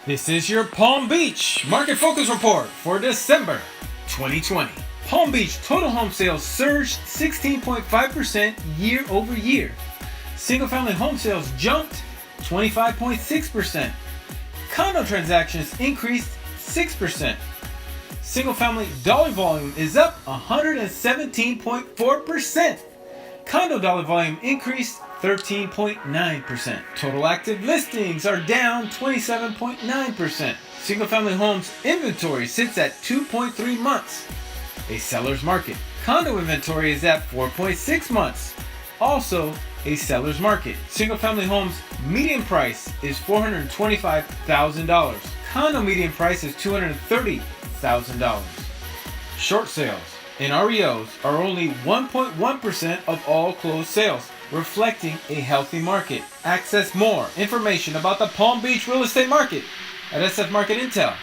This is your Palm Beach Market Focus Report for December 2020. Palm Beach total home sales surged 16.5% year over year. Single-family home sales jumped 25.6%. Condo transactions increased 6%. Single-family dollar volume is up 117.4%. Condo dollar volume increased 13.9%. Total active listings are down 27.9%. Single-family homes inventory sits at 2.3 months. A seller's market. Condo inventory is at 4.6 months. Also a seller's market. Single-family homes median price is $425,000. Condo median price is $230,000. Short sales and REOs are only 1.1% of all closed sales, reflecting a healthy market. Access more information about the Palm Beach real estate market at SF Market Intel.